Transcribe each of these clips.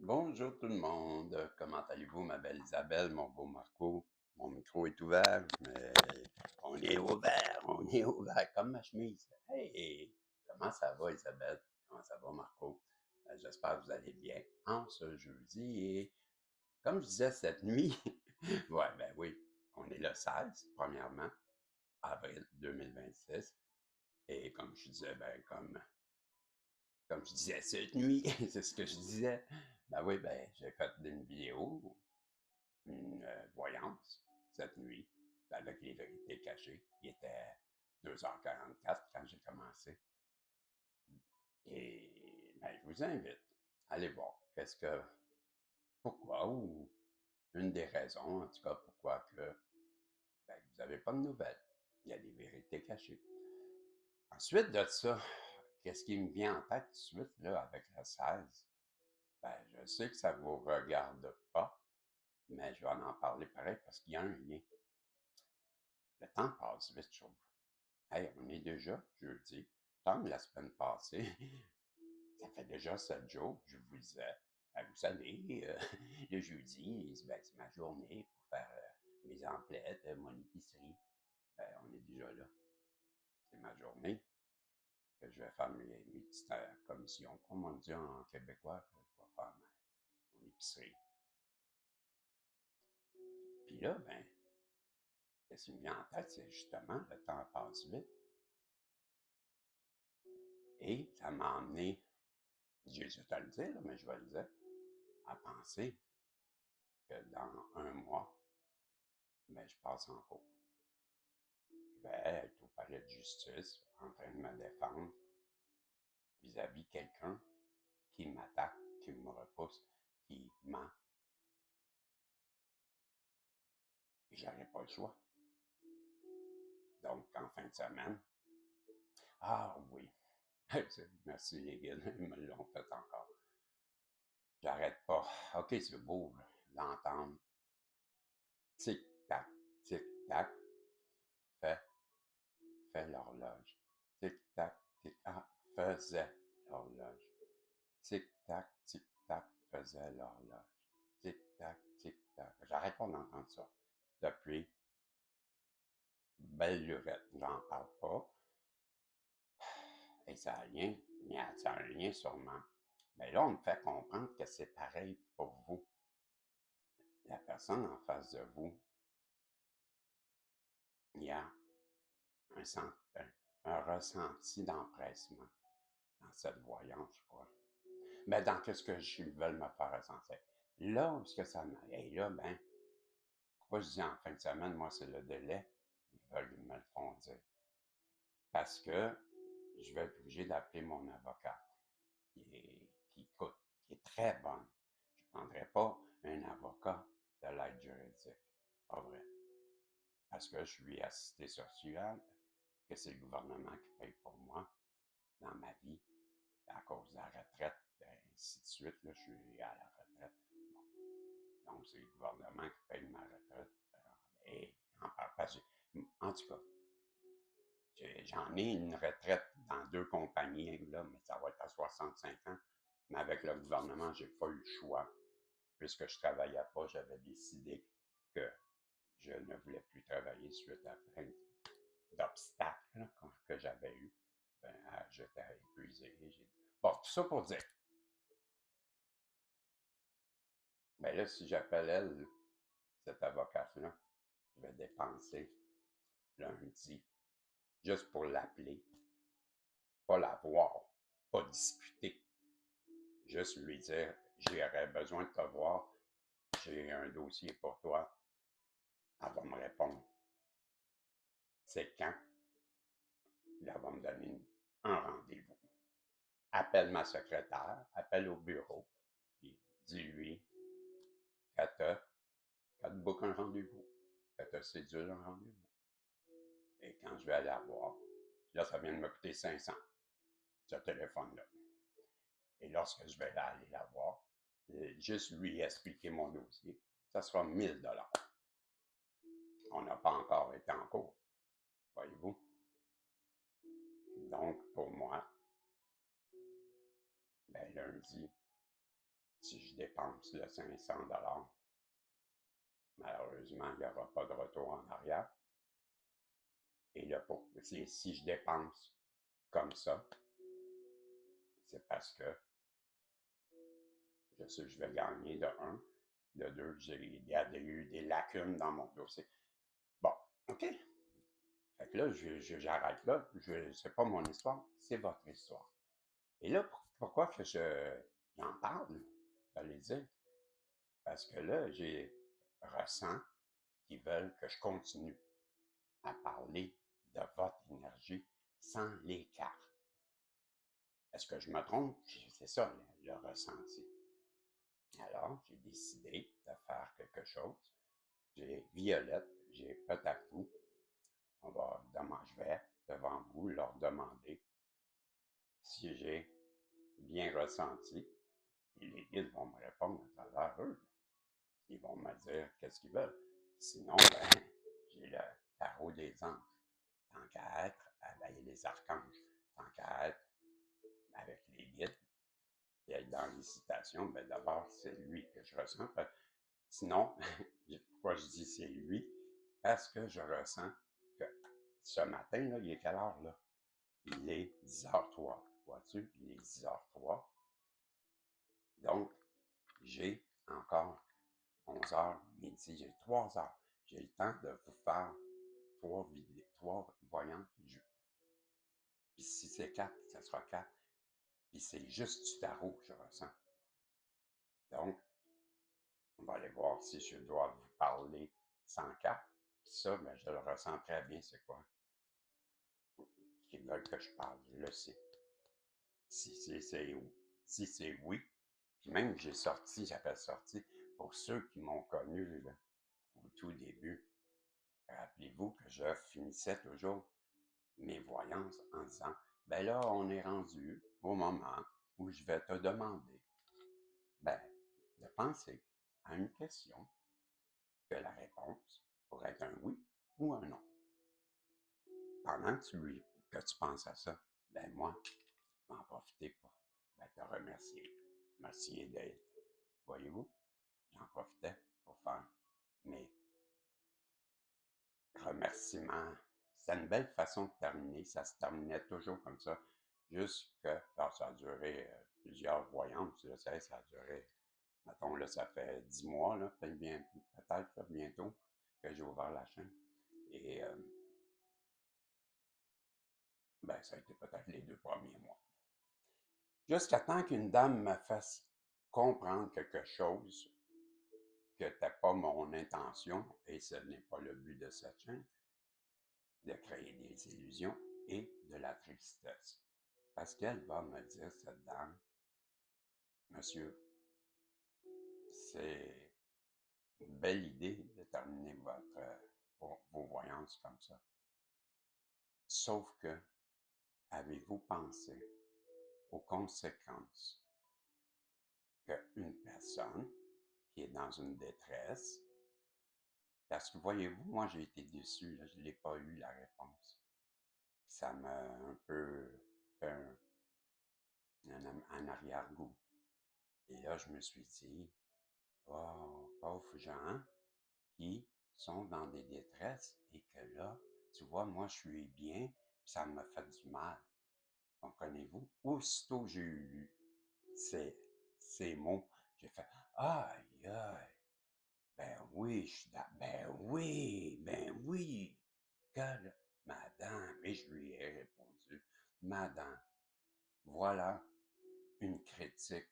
Bonjour tout le monde, comment allez-vous, ma belle Isabelle, mon beau Marco? Mon micro est ouvert, mais on est ouvert comme ma chemise. Hey, comment ça va, Isabelle? Comment ça va, Marco? J'espère que vous allez bien en ce jeudi. Et comme je disais cette nuit, ouais, ben oui, on est le 16, premièrement, avril 2026. Et comme je disais, comme je disais cette nuit, c'est ce que je disais. Ben oui, ben j'ai fait une vidéo, une voyance cette nuit avec les vérités cachées. Il était 2h44 quand j'ai commencé. Et ben, je vous invite à aller voir pourquoi, ou une des raisons, en tout cas, pourquoi que ben, vous n'avez pas de nouvelles. Il y a des vérités cachées. Ensuite de ça, qu'est-ce qui me vient en tête tout de suite, là, avec le 16? Ben, je sais que ça ne vous regarde pas, mais je vais en parler pareil parce qu'il y a un lien. Le temps passe vite, je trouve. Hey, on est déjà jeudi. Comme la semaine passée, ça fait déjà 7 jours, je vous disais. Ben, vous savez, le jeudi, ben, c'est ma journée pour faire mes emplettes, mon épicerie. Ben, on est déjà là. C'est ma journée que je vais faire mes petites commissions, comme on dit en québécois, que je vais faire mon épicerie. Puis là, ben, ce qui me vient en tête, c'est justement, le temps passe vite. Et ça m'a amené, j'ai juste à le dire, mais je vais le dire, à penser que dans un mois, ben, je passe en cours. Je vais être au palais de justice en train de me défendre vis-à-vis quelqu'un qui m'attaque, qui me repousse, qui ment. Et j'aurai pas le choix. Donc, en fin de semaine, ah oui, merci les gars, ils me l'ont fait encore. J'arrête pas. Ok, c'est beau d'entendre. Tic-tac, tic-tac, fait, fait l'horloge. Tic-tac, tic, ah, faisait l'horloge. Tic-tac, tic-tac, faisait l'horloge. Tic-tac, tic-tac. J'arrête pas d'entendre ça. Depuis belle lurette, j'en parle pas. Et ça a rien, ça a un lien sûrement. Mais là, on me fait comprendre que c'est pareil pour vous. La personne en face de vous, il y a un ressenti d'empressement dans cette voyance, je crois. Mais dans qu'est-ce que ils veulent me faire ressentir. Là, où est-ce que ça m'a. Et là, ben, pourquoi je dis en fin de semaine, moi, c'est le délai. Ils veulent me le font dire. Parce que je vais être obligé d'appeler mon avocat, qui est très bonne. Je ne prendrai pas un avocat de l'aide juridique. Pas vrai. Parce que je suis assisté social, que c'est le gouvernement qui paye pour moi dans ma vie, à cause de la retraite, et ainsi de suite. Là, je suis à la retraite. Bon. Donc, c'est le gouvernement qui paye ma retraite. Et en partage. En tout cas, j'en ai une retraite dans 2 compagnies, là, mais ça va être à 65 ans. Mais avec le gouvernement, j'ai pas eu le choix. Puisque je travaillais pas, j'avais décidé que je ne voulais plus travailler suite à plein d'obstacles que j'avais eu. Ben, j'étais épuisé. Bon, tout ça pour dire. Ben là, si j'appelle elle, cette avocate-là, je vais dépenser lundi juste pour l'appeler, pas la voir, pas discuter. Juste lui dire, j'aurais besoin de te voir, j'ai un dossier pour toi. Elle va me répondre. C'est quand? Elle va me donner un rendez-vous. Appelle ma secrétaire, appelle au bureau, puis dis-lui qu'elle te book un rendez-vous, qu'elle te sédule un rendez-vous. Et quand je vais aller la voir, là, ça vient de me coûter 500, ce téléphone-là. Et lorsque je vais aller la voir, juste lui expliquer mon dossier, ça sera 1000 $. On n'a pas encore été en cours, voyez-vous. Donc, pour moi, ben lundi, si je je dépense le 500 $, malheureusement, il n'y aura pas de retour en arrière. Et là, si je dépense comme ça, c'est parce que je sais que je vais gagner de un. De deux, il y a eu des lacunes dans mon dossier. Bon, OK. Fait que là, j'arrête là. C'est pas mon histoire, c'est votre histoire. Et là, pourquoi que j'en parle, vous allez dire? Parce que là, j'ai ressens qu'ils veulent que je continue à parler de votre énergie sans les cartes. Est-ce que je me trompe? C'est ça, le ressenti. Alors, j'ai décidé de faire quelque chose. J'ai Violette, j'ai Patatou. Je vais devant vous leur demander si j'ai bien ressenti. Et les guides vont me répondre à travers eux. Ils vont me dire qu'est-ce qu'ils veulent. Sinon, ben, j'ai le tarot des anges. Tant qu'à être avec les archanges. Tant qu'à être avec les guides. Et être dans les citations, ben d'abord, c'est lui que je ressens. Sinon, pourquoi je dis c'est lui? Parce que je ressens que ce matin, là, il est quelle heure, là? Il est 10h03. Vois-tu? Il est 10h03. Donc, j'ai encore 11h, midi, j'ai 3 heures. J'ai le temps de vous faire 3 voyantes. Puis si c'est 4, ça sera 4. Puis c'est juste du tarot que je ressens. Donc, on va aller voir si je dois vous parler sans 4. Puis ça, ben, je le ressens très bien, c'est quoi? Qu'ils veulent que je parle, je le sais. Si c'est oui, puis même j'appelle sorti, pour ceux qui m'ont connu là, au tout début, rappelez-vous que je finissais toujours mes voyances en disant, ben là, on est rendu au moment où je vais te demander, ben, de penser à une question que la réponse pourrait être un oui ou un non. Pendant que tu penses à ça, ben moi, je vais en profiter pour te remercier. Merci d'être, voyez-vous, j'en profitais pour faire mes remerciements. C'est une belle façon de terminer. Ça se terminait toujours comme ça. Alors, ça a duré plusieurs voyantes. Tu sais, ça a duré, mettons, là, ça fait 10 mois, là, peut-être bientôt, que j'ai ouvert la chaîne. Et, ben, ça a été peut-être les 2 premiers mois. Jusqu'à temps qu'une dame me fasse comprendre quelque chose que n'était pas mon intention, et ce n'est pas le but de cette chaîne, de créer des illusions et de la tristesse. Parce qu'elle va me dire, cette dame, monsieur, c'est une belle idée de terminer vos voyances comme ça. Sauf que, avez-vous pensé aux conséquences qu'une personne qui est dans une détresse, parce que voyez-vous, moi j'ai été déçu, là, je n'ai pas eu la réponse. Ça m'a un peu fait un arrière-goût. Et là, je me suis dit, oh, pauvres gens qui sont dans des détresses et que là, tu vois, moi, je suis bien, ça me fait du mal. Comprenez-vous? Aussitôt que j'ai lu ces mots, j'ai fait, aïe, aïe, ben oui, ben oui, madame, et je lui ai répondu, madame, voilà une critique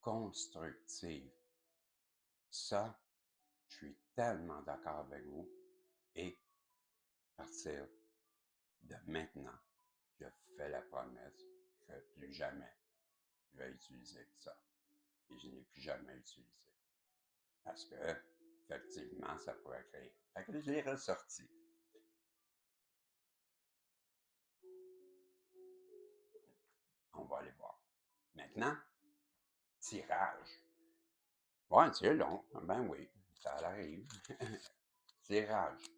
constructive. Ça, je suis tellement d'accord avec vous. Et à partir de maintenant, je vous fais la promesse que plus jamais je vais utiliser ça. Et je n'ai plus jamais utilisé. Parce que, effectivement, ça pourrait créer. Fait que je l'ai ressorti. On va aller voir. Maintenant, tirage. Ouais, c'est long. Ben oui, ça arrive. Tirage.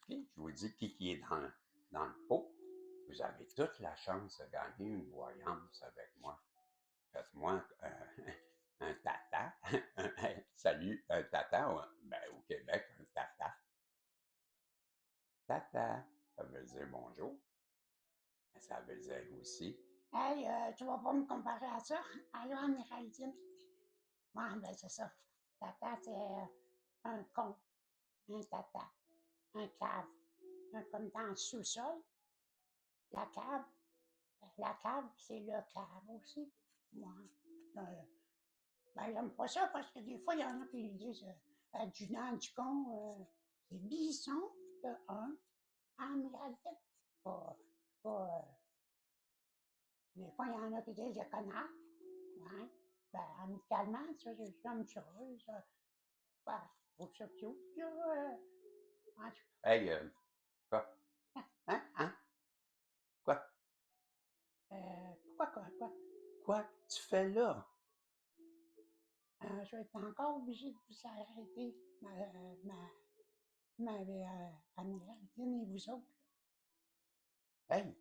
Puis, je vous dis qui est dans le pot. Vous avez toute la chance de gagner une voyance avec moi. Faites-moi salut, un tata, ben, au Québec, un tata. Tata, ça veut dire bonjour. Mais ça veut dire aussi, Hey, tu vas pas me comparer à ça? Allô, Amiraldine? Ouais, ben c'est ça. Tata, c'est un con, un tata, un cave. Comme dans le sous-sol, la cave. La cave, c'est le cave aussi. Ouais. Euh, ben, j'aime pas ça parce que des fois, il y en a qui disent du dent du con, c'est bison de un, Amiraldine. Pas, pas, des fois, il y en a qui disent le connard. Ouais. Ben, amicalement, ça, j'aime ça. Ça ben, je trouve ça cute, là. En tout hey, quoi? cas, Hein? Hein? Quoi? pourquoi quoi? Quoi que tu fais là? Je vais être encore obligé de vous arrêter, Amiraldine et vous autres. Hey,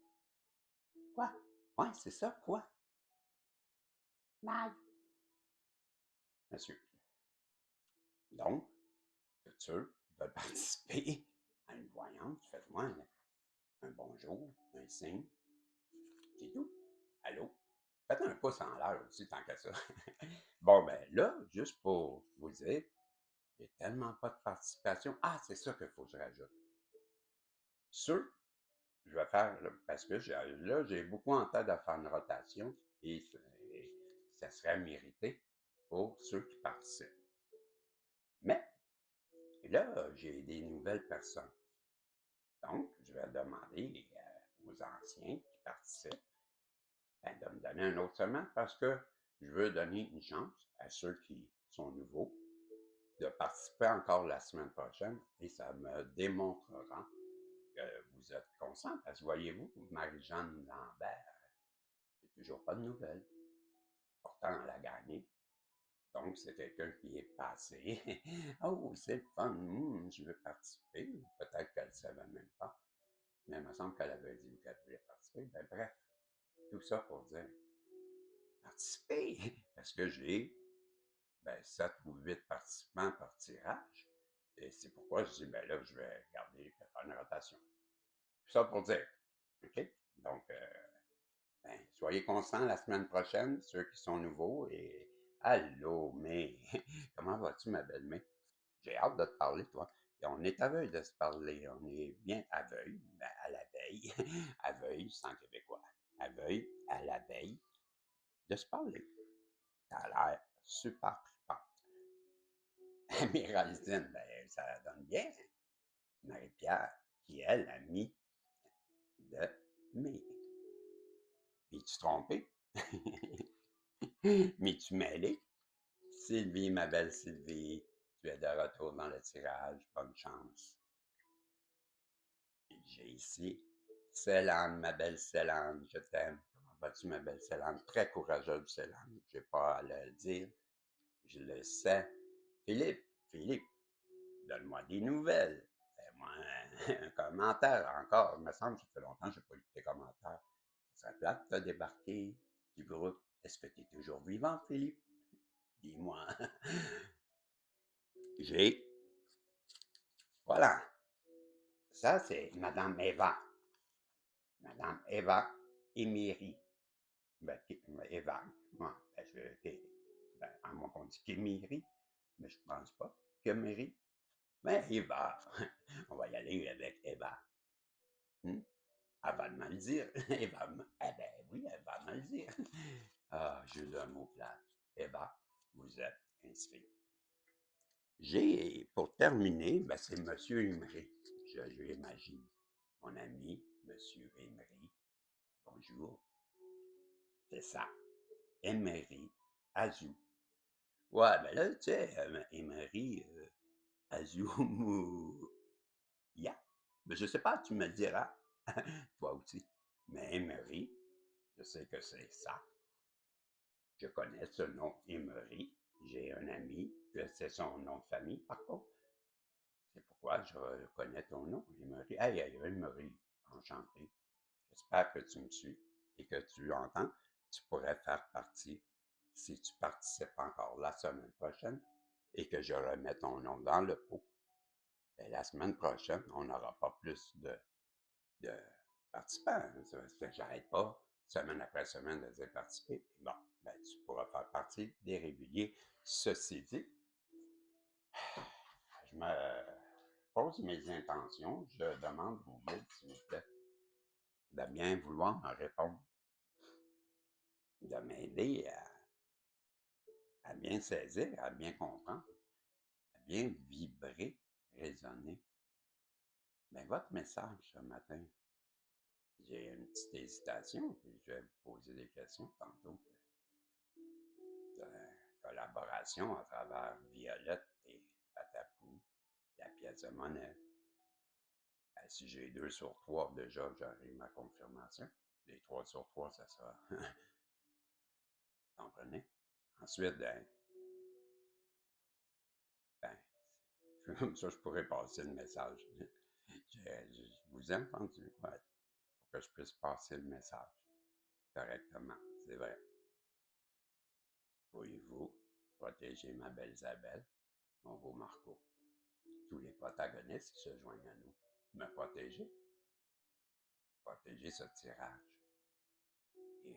Quoi? ouais, c'est ça, quoi? Mal. Monsieur. Donc, tous ceux qui veulent participer à une voyante, faites-moi un bonjour, un signe, c'est tout. Allô? Faites un pouce en l'air aussi, tant qu'à ça. Bon, ben là, juste pour vous dire, il n'y a tellement pas de participation. Ah, c'est ça qu'il faut que je rajoute. Ceux, je vais faire, parce que là, j'ai beaucoup en tête de faire une rotation et ça serait mérité pour ceux qui participent. Mais là, j'ai des nouvelles personnes. Donc, je vais demander aux anciens qui participent ben, de me donner un autre semaine parce que je veux donner une chance à ceux qui sont nouveaux de participer encore la semaine prochaine et ça me démontrera que vous êtes conscient. Parce que voyez-vous, Marie-Jeanne Lambert, j'ai toujours pas de nouvelles. Pourtant, elle a gagné. Donc, c'est quelqu'un qui est passé. Oh, c'est le fun, je veux participer. Peut-être qu'elle ne savait même pas. Mais il me semble qu'elle avait dit qu'elle voulait participer. Ben, bref, tout ça pour dire participer. Parce que j'ai ben, 7 ou 8 participants par tirage. Et c'est pourquoi je dis, ben là, je vais garder, faire une rotation. Tout ça pour dire, OK? Donc, ben, soyez constants la semaine prochaine, ceux qui sont nouveaux. Et allô, mais comment vas-tu, ma belle May? J'ai hâte de te parler, toi. Et on est à veille de se parler. On est bien à veille, ben, à la veille. À veille, c'est en québécois. À veille, à la veille de se parler. Ça a l'air super trippant. Méraldine, ben, ça donne bien. Marie-Pierre, qui est l'amie de May. M'es-tu trompé? M'es-tu mêlé? Sylvie, ma belle Sylvie, tu es de retour dans le tirage. Bonne chance. J'ai ici Célane, ma belle Célane, je t'aime. Comment vas-tu, ma belle Célane? Très courageuse, Célane. Je n'ai pas à le dire. Je le sais. Philippe, donne-moi des nouvelles. Fais-moi un commentaire encore. Il me semble que ça fait longtemps que je n'ai pas eu tes commentaires. Ça serait plate de débarquer du groupe. Est-ce que tu es toujours vivant, Philippe? Dis-moi. J'ai. Voilà. Ça, c'est Madame Eva. Madame Eva Émiry. Ben, Eva. Ouais, ben, à moins qu'on dit Kémiri, mais je pense pas. Kémiri. Mais Eva. On va y aller avec Eva. Hmm? Elle va me le dire. Eh ben oui, elle va me le dire. Ah, j'ai le mot plat. Eva, vous êtes inscrit. J'ai, pour terminer, ben, c'est Monsieur Emery. J'imagine. Mon ami, Monsieur Emery. Bonjour. C'est ça. Emery Azou. Ouais, ben là, tu sais, Emery Azou Ya. Ben, je sais pas, tu me le diras. Toi aussi. Mais Emery, je sais que c'est ça. Je connais ce nom Emery. J'ai un ami que c'est son nom de famille, par contre. C'est pourquoi je connais ton nom, Emery. Hey, hey, Emery, enchanté. J'espère que tu me suis et que tu entends. Tu pourrais faire partie, si tu participes encore la semaine prochaine, et que je remets ton nom dans le pot, ben, la semaine prochaine, on n'aura pas plus de participants. J'arrête pas, semaine après semaine, de dire participer. Bon, ben, tu pourras faire partie des réguliers. Ceci dit, je me pose mes intentions. Je demande au guide, s'il vous plaît, de bien vouloir me répondre, de m'aider à bien saisir, à bien comprendre, à bien vibrer, résonner. Mais votre message ce matin, j'ai une petite hésitation, puis je vais vous poser des questions tantôt. De collaboration à travers Violette et Patapou, la pièce de monnaie. Ben, si j'ai 2 sur 3, déjà, j'aurai ma confirmation. Les 3 sur 3, ça sera. Vous comprenez? Ensuite, ben, comme ça, je pourrais passer le message. Je vous ai entendu, ouais, pour que je puisse passer le message correctement. C'est vrai. Pourriez-vous protéger ma belle Isabelle, mon beau Marco? Tous les protagonistes qui se joignent à nous. Me protéger ce tirage. Et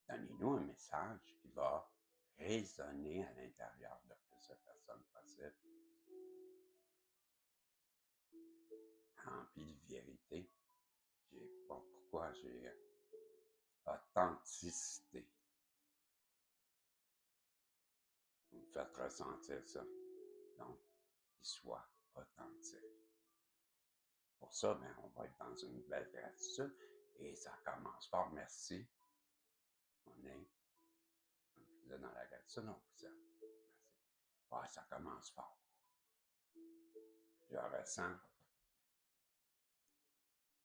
donnez-nous un message qui va résonner à l'intérieur de plus de personnes possible, rempli de vérité. J'ai pas pourquoi j'ai authenticité. Vous me faites ressentir ça. Donc, qu'il soit authentique. Pour ça, ben, on va être dans une belle gratitude et ça commence fort. Merci. On est, comme je disais, dans la gratitude, on vous aime. Merci. Ouais, ça commence fort. Je ressens.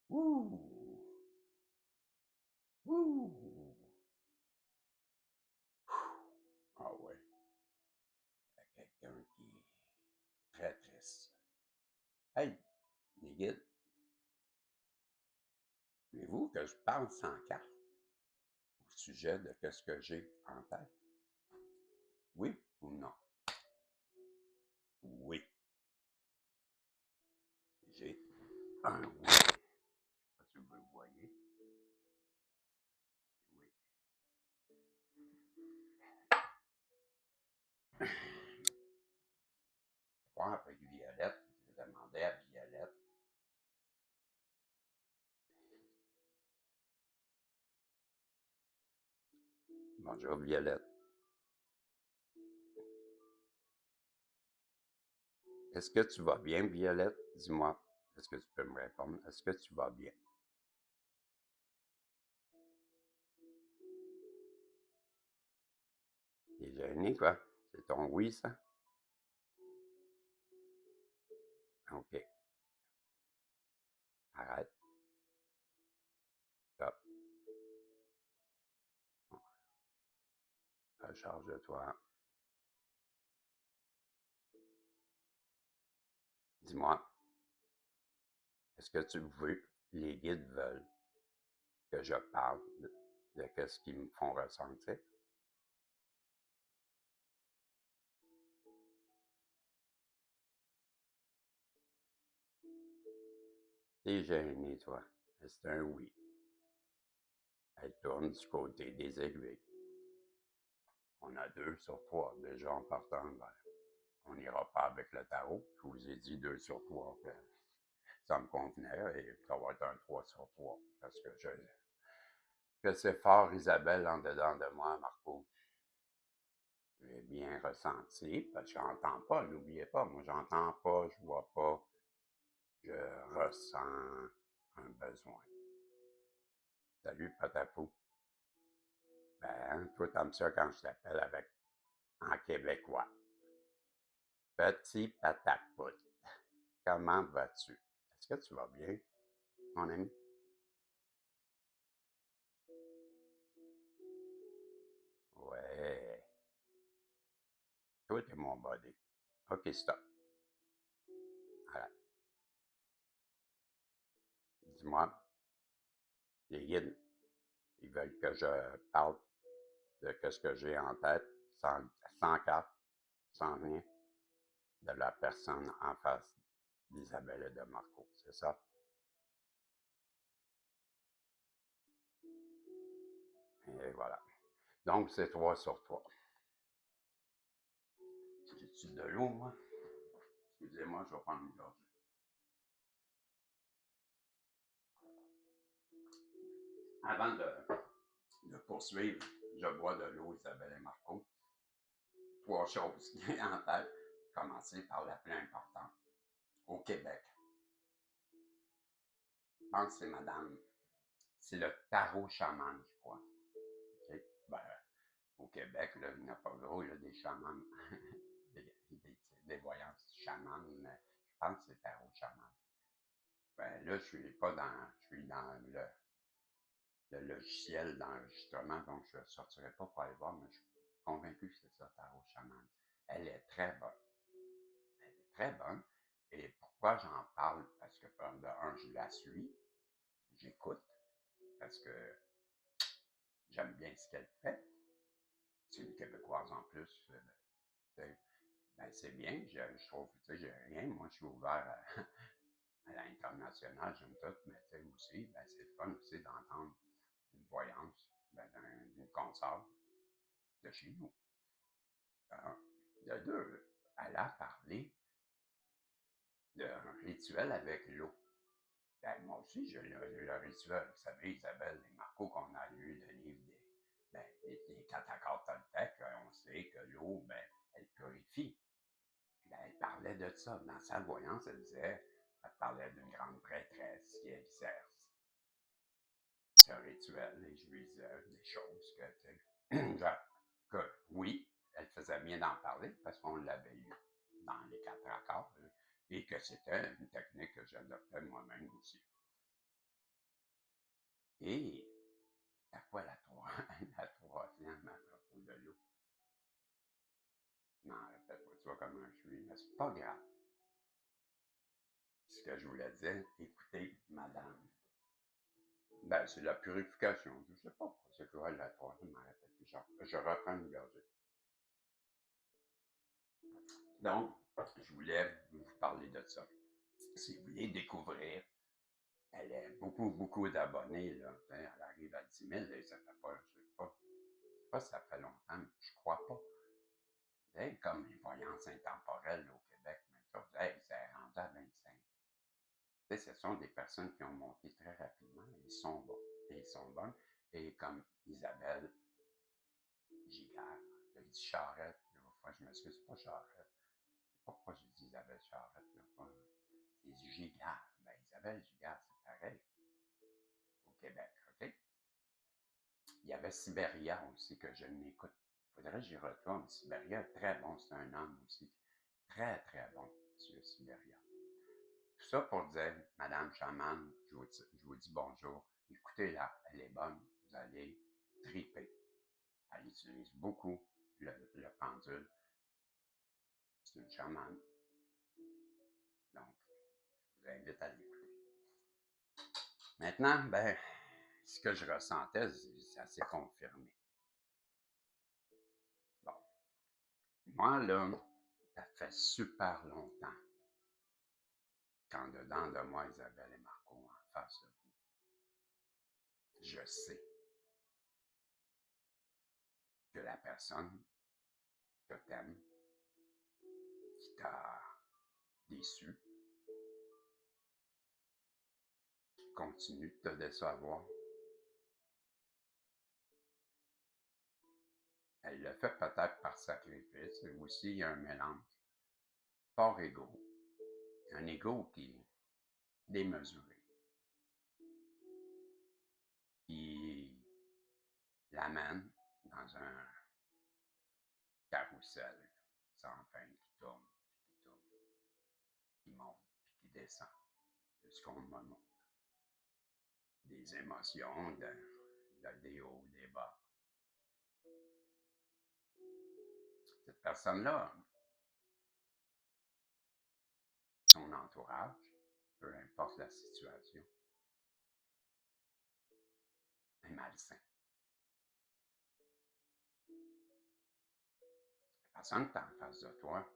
Ouh! Ouh! Ah ouais. Il y a quelqu'un qui est très triste. Hey, les guides, voulez-vous que je parle sans carte au sujet de ce que j'ai en tête? Oui ou non? Oui. J'ai un oui. Je sais pas si vous le voyez. Oui. Voir avec Violette, je demandais à Violette. Bonjour Violette. Est-ce que tu vas bien, Violette? Dis-moi. Est-ce que tu peux me répondre? Est-ce que tu vas bien? T'es gêné, quoi? C'est ton oui, ça? OK. Arrête. Stop. Recharge-toi. Dis-moi, est-ce que tu veux, les guides veulent que je parle de ce qu'ils me font ressentir? T'es gêné, toi. C'est un oui. Elle tourne du côté des aiguilles. On a 2 sur 3 déjà en partant vers. On n'ira pas avec le tarot. Je vous ai dit 2 sur 3. Ça me convenait et ça va être un 3 sur 3. Parce que je sais fort, Isabelle, en dedans de moi, Marco. J'ai bien ressenti, parce que j'entends pas, n'oubliez pas, moi j'entends pas, je vois pas, je ressens un besoin. Salut, Patapou. Ben, toi, t'aimes ça quand je t'appelle en québécois. Petit Patapout. Comment vas-tu? Est-ce que tu vas bien, mon ami? Ouais. Toi, t'es mon body. OK, stop. Arrête. Dis-moi, les guides, ils veulent que je parle de ce que j'ai en tête sans carte. s'en vient de la personne en face d'Isabelle et de Marco, c'est ça? Et voilà. Donc, c'est 3 sur 3. J'ai-tu de l'eau, moi? Excusez-moi, je vais prendre une gorgée. Avant de poursuivre, je bois de l'eau, Isabelle et Marco. 3 choses qui viennent en tête. Commencer par la plus importante. Au Québec, je pense que c'est madame, c'est le tarot chaman, je crois. Okay? Ben, au Québec, là, il n'y a pas gros, il y a des chamans, des voyances chamans, mais je pense que c'est tarot chaman. Ben là, je suis pas dans, je suis dans le logiciel d'enregistrement, donc je ne sortirai pas pour aller voir, mais je suis convaincu que c'est ça, tarot chaman. Elle est très bonne. Elle est très bonne. Et pourquoi j'en parle? Parce que, de un, je la suis, j'écoute, parce que j'aime bien ce qu'elle fait. C'est une Québécoise en plus. Ben, c'est bien, je trouve, j'ai rien. Moi, je suis ouvert à l'international, j'aime tout, mais aussi, ben, c'est le fun aussi d'entendre une voyance ben, d'une consort de chez nous. De deux, elle a parlé d'un rituel avec l'eau. Ben, moi aussi, j'ai le rituel. Vous savez, Isabelle et Marco, qu'on a lu le livre des catacores toltèques, on sait que l'eau, ben, elle purifie. Ben, elle parlait de ça. Dans sa voyance, elle parlait d'une grande prêtresse qui exerce ce rituel. Et je lui disais des choses que oui, elle faisait bien d'en parler parce qu'on l'avait eu dans les 4 accords et que c'était une technique que j'adoptais moi-même aussi. Et à quoi la troisième à propos de l'eau? Non, répète pas, tu vois comment je suis, mais c'est pas grave. Ce que je voulais dire, écoutez, madame, ben, c'est la purification. Je sais pas pourquoi c'est quoi la troisième, je m'en rappelle plus. Je reprends une gorgée. Donc, je voulais vous parler de ça. Si vous voulez découvrir, elle a beaucoup d'abonnés, là. Elle arrive à 10 000 et ça fait pas, je sais pas si ça fait longtemps, mais je crois pas. Hey, comme les voyances intemporelles au Québec, même chose, hey, c'est rendu à 25. Ce sont des personnes qui ont monté très rapidement. Ils sont bons. Et ils sont bonnes. Et comme Isabelle Giguère, j'ai dit Charrette, fois, je m'excuse, c'est pas Charrette. Pourquoi j'ai dit Isabelle Charrette? C'est Giguère. Ben, Isabelle Giguère, c'est pareil au Québec, OK? Il y avait Sibéria aussi que je m'écoute. Il faudrait que j'y retourne. Sibéria, très bon, c'est un homme aussi. Très bon, M. Sibéria. Tout ça pour dire, Madame Chaman, je vous dis bonjour. Écoutez-la, elle est bonne. Vous allez triper. Elle utilise beaucoup le pendule. C'est une chamane. Donc, je vous invite à l'écouter. Maintenant, ben, ce que je ressentais, ça s'est confirmé. Bon. Moi, là, ça fait super longtemps qu'en dedans de moi, Isabelle et Marco, en face de vous, je sais que la personne que t'aimes, qui t'a déçu, qui continue de te décevoir, elle le fait peut-être par sacrifice, et aussi il y a un mélange fort égo, un égo qui est démesuré, qui l'amène dans un carrousel sans fin qui tourne, qui monte, puis qui descend, c'est ce qu'on me montre. Des émotions, des hauts, des bas. Cette personne-là, son entourage, peu importe la situation, est malsain. personne qui est en face de toi,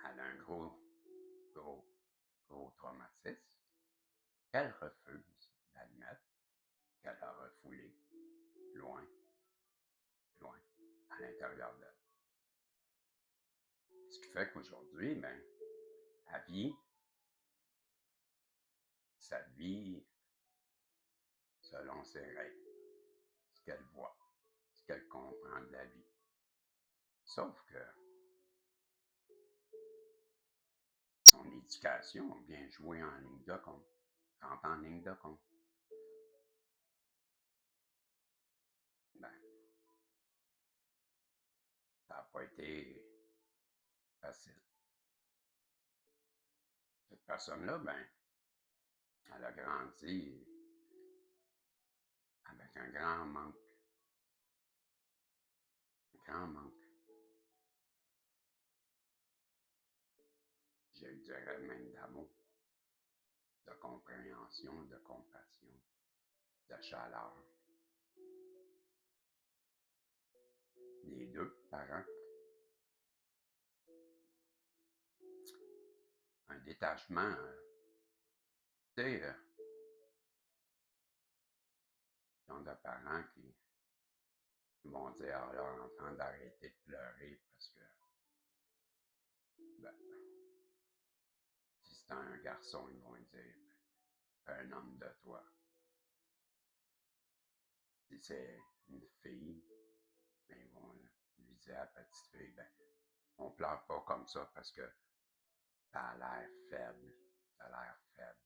elle a un gros, gros, gros traumatisme qu'elle refuse d'admettre qu'elle a refoulé loin, loin, à l'intérieur d'elle. Ce qui fait qu'aujourd'hui, ben, elle vit sa vie selon ses règles, ce qu'elle voit, ce qu'elle comprend de la vie. Sauf que son éducation a bien joué en ligne de compte, rentre en ligne de compte. Ben, ça n'a pas été facile. Cette personne-là, ben, elle a grandi avec un grand manque. Un grand manque. Je dirais même d'amour, de compréhension, de compassion, de chaleur. Les deux parents. Un détachement, tu sais, genre de parents qui vont dire à leur enfant d'arrêter de pleurer parce que, ben, si c'est un garçon, ils vont dire, fais un homme de toi. Si c'est une fille, ben, ils vont lui dire à la petite fille, ben, on pleure pas comme ça parce que ça a l'air faible. Ça a l'air faible.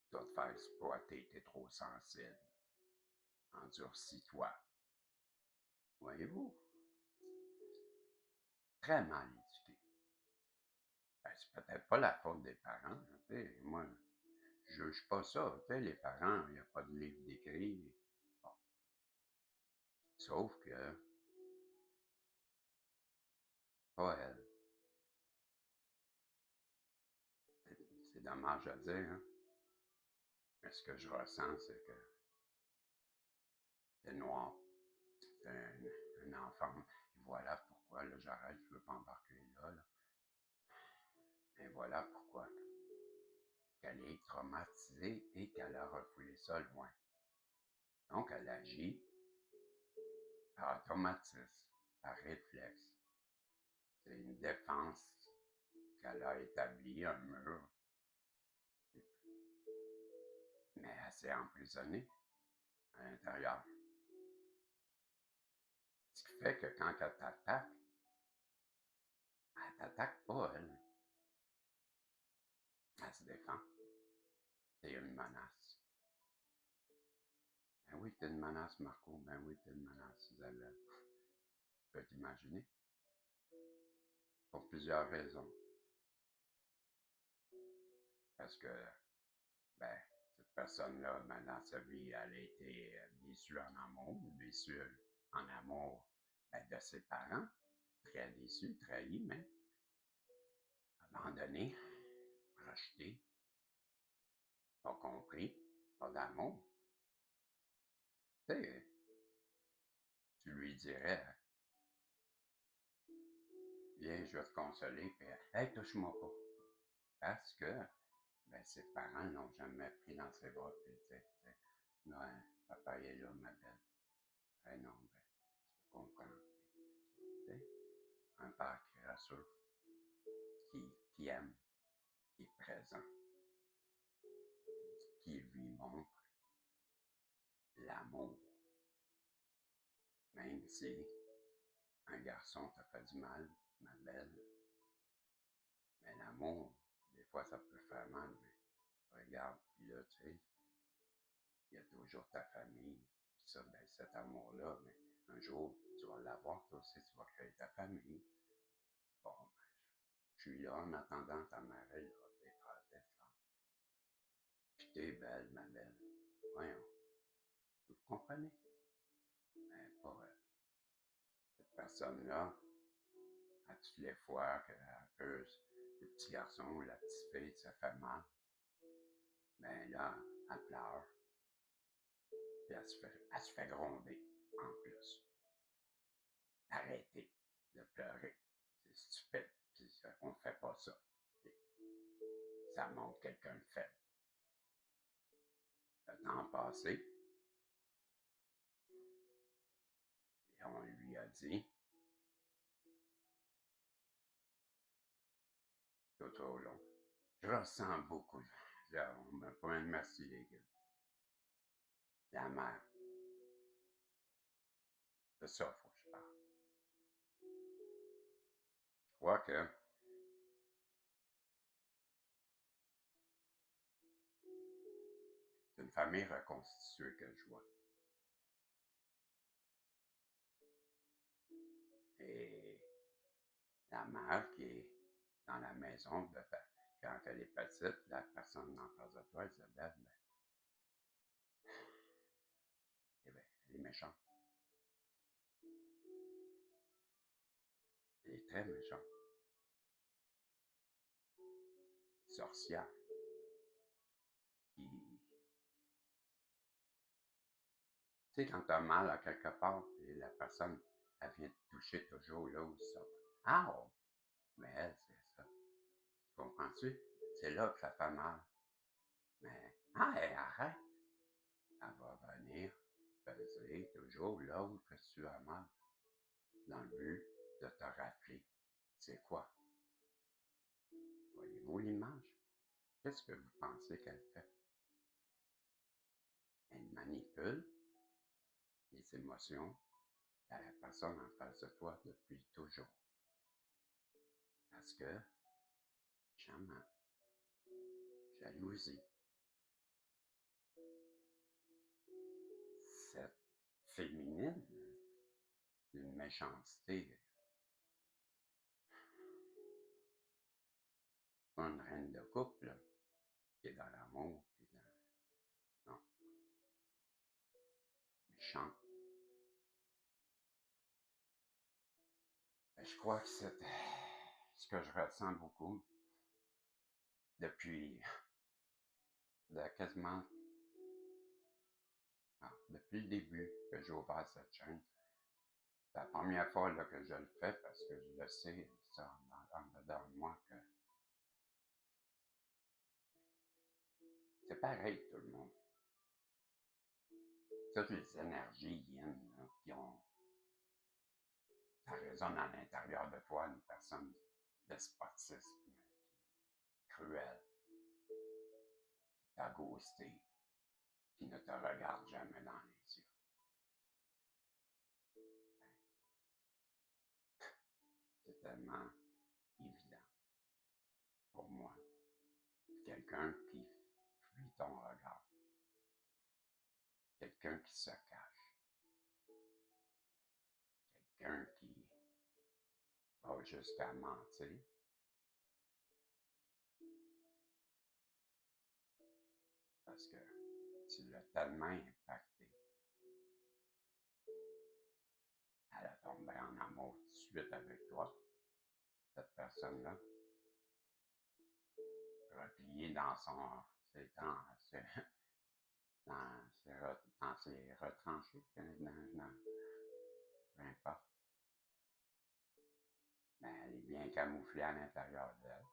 Tu vas te faire exploiter, t'es trop sensible. Endurcis-toi. Voyez-vous? Très mal éduqué. Ben, c'est peut-être pas la faute des parents. Moi, je juge pas ça. Les parents, il n'y a pas de livre d'écrit. Bon. Sauf que, pas elle. C'est dommage à dire, hein? Mais ce que je ressens, c'est que c'est noir. C'est un enfant. Et voilà pourquoi, là, j'arrête, je veux pas embarquer là. Et voilà pourquoi qu'elle est traumatisée et qu'elle a refoulé ça loin. Donc, elle agit par automatisme, par réflexe. C'est une défense qu'elle a établie, un mur. Mais elle s'est emprisonnée à l'intérieur. Ce qui fait que quand elle t'attaque pas, elle. Elle se défend. C'est une menace. Ben oui, t'es une menace, Marco. Ben oui, t'es une menace, Isabelle. Tu peux t'imaginer. Pour plusieurs raisons. Parce que, ben, cette personne-là, ben, dans sa vie, elle a été déçue en amour, déçue en amour ben, de ses parents. Très déçue, trahie, mais abandonnée, rejetée, pas compris, pas d'amour. Tu sais, tu lui dirais, viens, je vais te consoler, puis, hey, touche-moi pas. Parce que, ben, ses parents l'ont jamais pris dans ses bras, puis tu sais, non, papa il est là, ma belle. Eh non, ben, tu peux comprendre. Tu sais, un père qui rassure, qui aime, qui est présent, qui lui montre l'amour. Même si un garçon t'a fait du mal, ma belle, mais l'amour, des fois, ça peut faire mal, mais regarde, puis là, tu sais, il y a toujours ta famille, puis ça, ben, cet amour-là, mais un jour, tu vas l'avoir, toi aussi, tu vas créer ta famille. Bon, ben, je suis là en attendant ta marée, là, des frères, des frères. Puis t'es belle, ma belle. Voyons, vous comprenez? Mais pas cette personne-là, à toutes les fois qu'elle peut, le petit garçon ou la petite fille, ça fait mal, ben là, elle pleure, puis elle se fait gronder, en plus. arrêtez de pleurer. C'est stupide. On ne fait pas ça. Ça montre quelqu'un de faible. Le temps passé, et on lui a dit tout au long, je ressens beaucoup. On m'a pas même merci les gars. La mère. C'est ça, il faut que je parle. Je crois que c'est une famille reconstituée que je vois. Et la mère qui est dans la maison, quand elle est petite, la personne en face de toi, Isabelle, elle est méchante. Elle est très méchante. Sorcière. Qui... Tu sais, quand t'as mal à quelque part, et la personne, elle vient te toucher toujours là où ça. Ah! Oh! Mais elle, c'est ça. Tu comprends-tu? C'est là que ça fait mal. Mais, elle arrête. Elle va venir peser toujours là où que tu as mal. Dans le but de te rappeler. C'est quoi? Voyez-vous l'image? Qu'est-ce que vous pensez qu'elle fait? Elle manipule les émotions à la personne en face de toi depuis toujours. Parce que, jamais, jalousie, cette féminine, d'une méchanceté, pas une reine de couple, là, qui est dans l'amour, puis dans... Non, méchante. Je crois que c'est ce que je ressens beaucoup depuis quasiment depuis le début que j'ai ouvert cette chaîne. C'est la première fois là, que je le fais parce que je le sais, ça, en dedans de moi, que c'est pareil tout le monde. Toutes les énergies yin là, qui ont... Ça résonne à l'intérieur de toi, une personne despotisme, cruelle, qui t'a ghosté, qui ne te regarde jamais dans les yeux. C'est tellement évident pour moi. Quelqu'un qui fuit ton regard. Quelqu'un qui se cache. Quelqu'un qui va jusqu'à mentir. Parce que tu l'as tellement impacté. Elle a tombé en amour tout de suite avec toi, cette personne-là. Repliée dans dans ses retranchés, peu importe. Mais elle est bien camouflée à l'intérieur d'elle.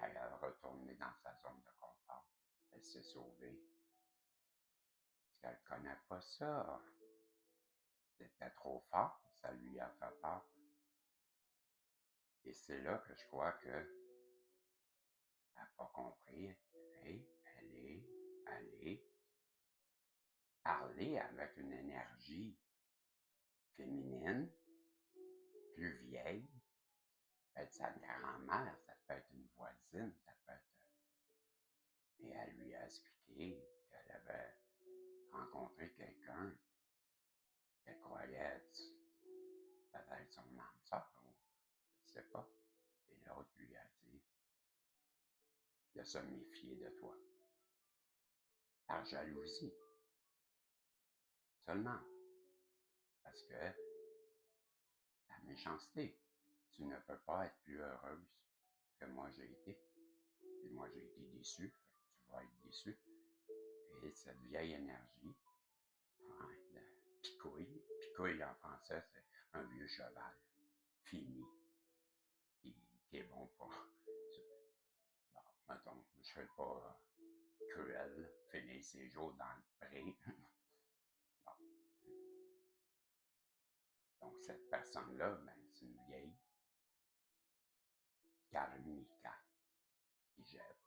Elle a retourné dans sa zone de confort. Elle s'est sauvée. Parce qu'elle ne connaît pas ça. C'était trop fort. Ça lui a fait peur. Et c'est là que je crois qu'elle n'a pas compris. Et elle est parler avec une énergie féminine, plus vieille. Ça peut être sa grand-mère, ça peut être une voisine, ça peut être... Et elle lui a expliqué qu'elle avait rencontré quelqu'un qu'elle croyait peut-être son âme sœur, ou je ne sais pas. Et l'autre lui a dit de se méfier de toi. Par jalousie. Seulement. Parce que la méchanceté, tu ne peux pas être plus heureuse que moi j'ai été. Et moi j'ai été déçu. Tu vas être déçu. Et cette vieille énergie, de picouille en français, c'est un vieux cheval fini qui est bon pour... Bon, mettons, je ne serais pas cruel, finir ses jours dans le pré. Bon. Donc, cette personne-là, ben, c'est une vieille karmika qui jette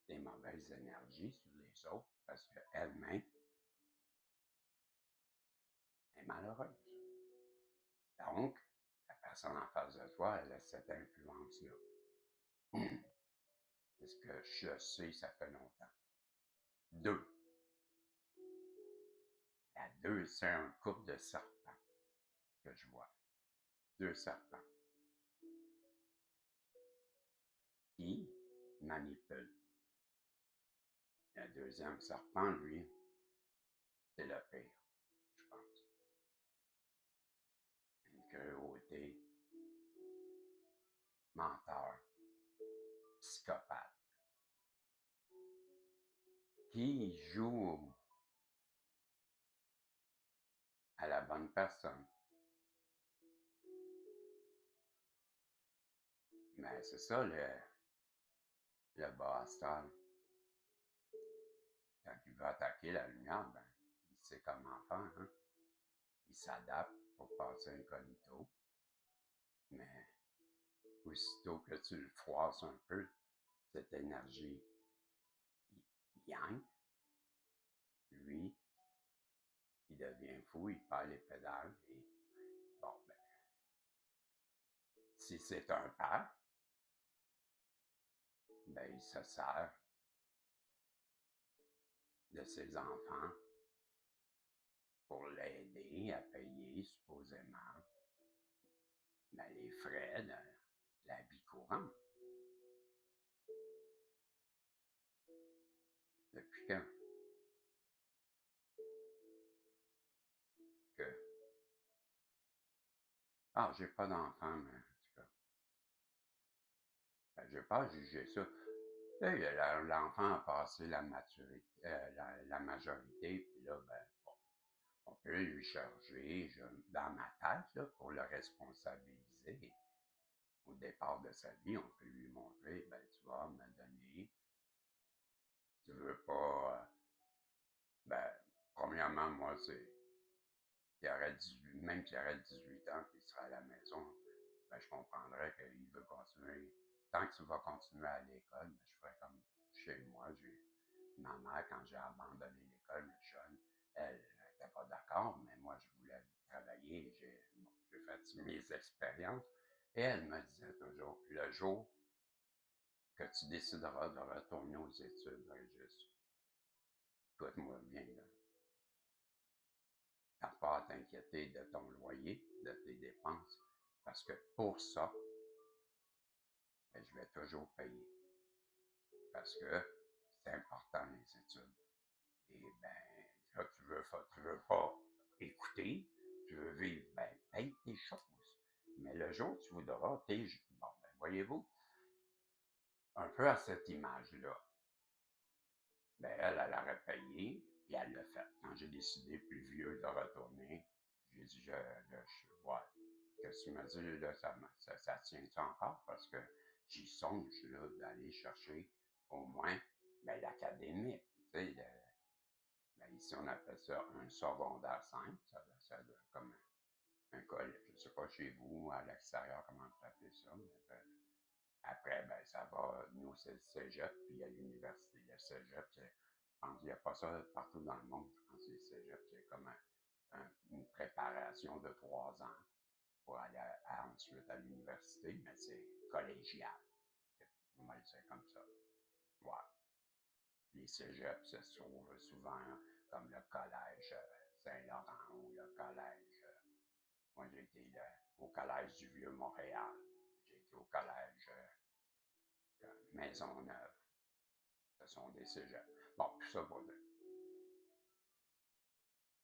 des mauvaises énergies sur les autres parce qu'elle-même est malheureuse. Donc, la personne en face de toi, elle a cette influence-là. C'est ce que je sais, ça fait longtemps. 2. La 2, c'est un couple de serpents que je vois. 2 serpents qui manipulent. Le deuxième serpent, lui, c'est le pire, je pense. Une cruauté, menteur, psychopathe, qui joue à la bonne personne. Mais c'est ça le bas astral. Quand il veut attaquer la lumière, ben, il sait comment faire. Hein? Il s'adapte pour passer incognito. Mais aussitôt que tu le froisses un peu, cette énergie yang, lui, il devient fou, il perd les pédales et bon, ben, si c'est un père, ben, il se sert de ses enfants pour l'aider à payer supposément ben, les frais de la vie courante. Depuis quand que... Ah, j'ai pas d'enfant, mais en tout cas, ben, j'ai pas jugé ça. L'enfant a passé la maturité, la majorité, puis là, ben, bon, on peut lui charger dans ma tête là, pour le responsabiliser. Au départ de sa vie, on peut lui montrer, ben, tu vas me donner, tu veux pas, ben, premièrement, moi, c'est, même qu'il aurait 18 ans, puis il serait à la maison, ben, je comprendrais qu'il veut continuer. Tant que tu vas continuer à l'école, ben, je ferais comme chez moi. Ma mère, quand j'ai abandonné l'école, le jeune, elle n'était pas d'accord, mais moi, je voulais travailler. J'ai fait mes expériences. Et elle me disait toujours, le jour que tu décideras de retourner aux études, Régis, écoute-moi bien, là. T'as pas à t'inquiéter de ton loyer, de tes dépenses, parce que pour ça, ben, je vais toujours payer. Parce que c'est important, les études. Et ben, là, tu veux pas écouter, tu veux vivre, ben, paye tes choses. Mais le jour où tu voudras, bon, ben, voyez-vous, un peu à cette image-là, ben, elle aurait payé, puis elle l'a fait. Quand j'ai décidé, plus vieux, de retourner, j'ai dit, ouais, qu'est-ce que tu m'as dit, là, ça tient encore, parce que j'y songe, là, d'aller chercher au moins, ben, l'académique, tu sais, ben, ici, on appelle ça un secondaire 5, ça doit comme un collège, je ne sais pas chez vous, à l'extérieur, comment vous appelez ça, mais après, ben, ça va, nous, c'est le cégep, puis il y a l'université. Le cégep, je pense qu'il n'y a pas ça partout dans le monde. Je pense que le cégep, c'est comme une préparation de 3 ans pour aller ensuite à l'université, mais c'est collégial. Moi, c'est comme ça. Ouais. Les cégeps se trouvent souvent comme le collège Saint-Laurent ou le collège. Moi, j'ai été au collège du Vieux-Montréal. J'ai été au collège Maisonneuve. Ce sont des cégeps. Bon, tout ça pour dire.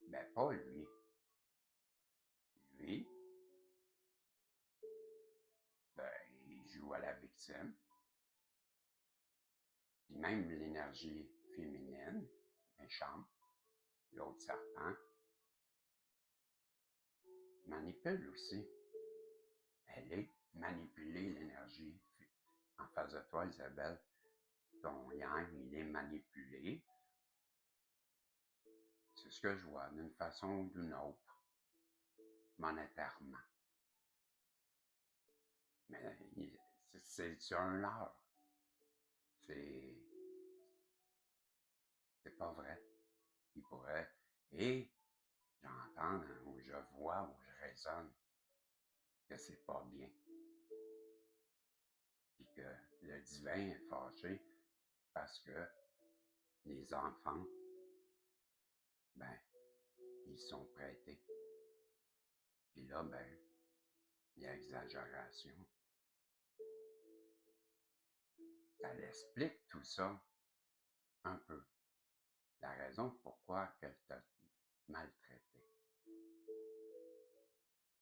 Mais pas lui. Lui, ben, il joue à la victime. Puis même l'énergie féminine, méchante, l'autre serpent, manipule aussi. Elle est manipulée, l'énergie. En face de toi, Isabelle, ton yang, il est manipulé. C'est ce que je vois, d'une façon ou d'une autre, monétairement. Mais c'est un leurre. C'est pas vrai. Il pourrait. Et j'entends, ou je vois, ou je raisonne que c'est pas bien. Puis que le divin est fâché parce que les enfants, ben, ils sont prêtés. Puis là, ben, il y a exagération. Elle explique tout ça un peu. La raison pourquoi qu'elle t'a maltraité.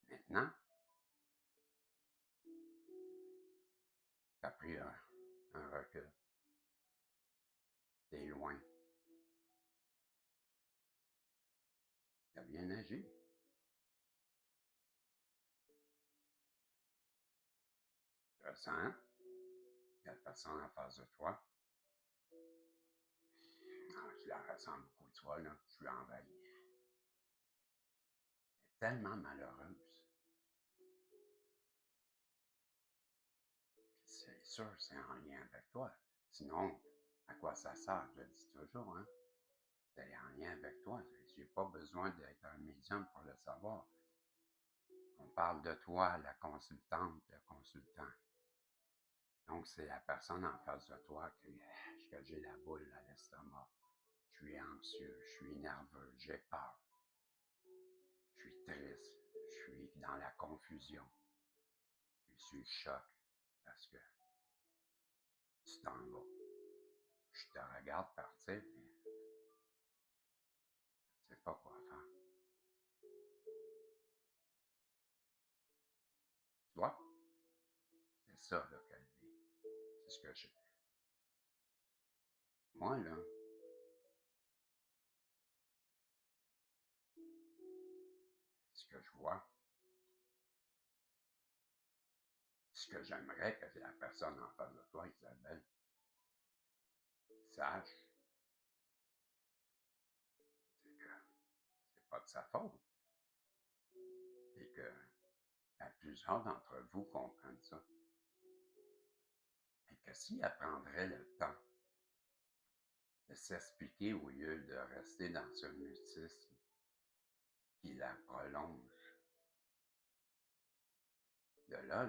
Maintenant, tu as pris un recul. T'es loin. Tu as bien agi. Tu ressens que la personne en face de toi, je la ressens beaucoup, tu vois, là, je suis envahi. Elle est tellement malheureuse. Puis c'est sûr, c'est en lien avec toi. Sinon, à quoi ça sert? Je le dis toujours, hein? C'est en lien avec toi. J'ai pas besoin d'être un médium pour le savoir. On parle de toi, la consultante, le consultant. Donc, c'est la personne en face de toi que j'ai la boule à l'estomac. Je suis anxieux, je suis nerveux, j'ai peur. Je suis triste, je suis dans la confusion. Je suis choc parce que tu t'en vas. Je te regarde partir, mais je ne sais pas quoi faire. Tu vois? C'est ça là, qu'elle vit. C'est ce que je... Moi, là, ce que je vois, ce que j'aimerais que la personne en face de toi, Isabelle, sache, c'est que c'est pas de sa faute. Et que plusieurs d'entre vous comprennent ça. Et que si elle prendrait le temps de s'expliquer au lieu de rester dans ce mutisme qui la prolonge, de là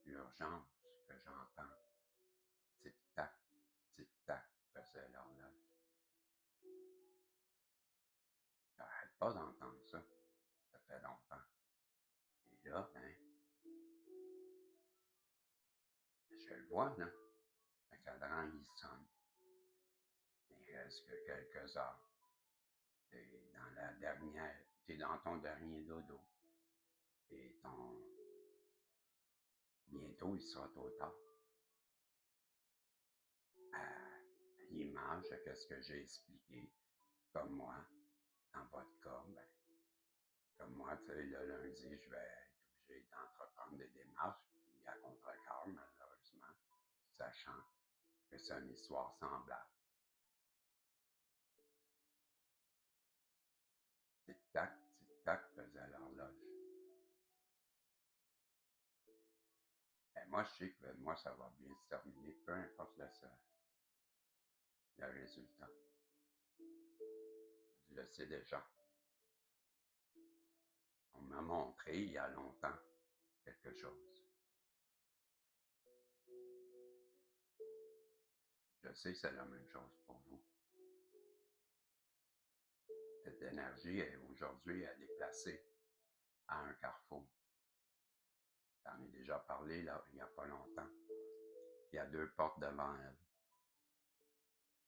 l'urgence que j'entends. Tic-tac, tic-tac, faisait l'horloge. J'arrête pas d'entendre ça. Ça fait longtemps. Et là, ben, je le vois, là. Le cadran, il sonne. Il reste que quelques heures. T'es dans la dernière, t'es dans ton dernier dodo. Et bientôt, il sera trop tard. À l'image de ce que j'ai expliqué, comme moi, dans votre cas, ben, comme moi, tu sais, le lundi, je vais être obligé d'entreprendre des démarches, puis à contre-cœur, malheureusement, sachant que c'est une histoire semblable. Tic-tac, tic-tac, faisait l'horloge. Et moi, je sais que moi, ça va bien se terminer, peu importe le résultat. Je le sais déjà. On m'a montré il y a longtemps quelque chose. Je sais que c'est la même chose pour vous. Cette énergie, aujourd'hui, elle est placée à un carrefour. J'en ai déjà parlé là, il n'y a pas longtemps. Il y a deux portes devant elle.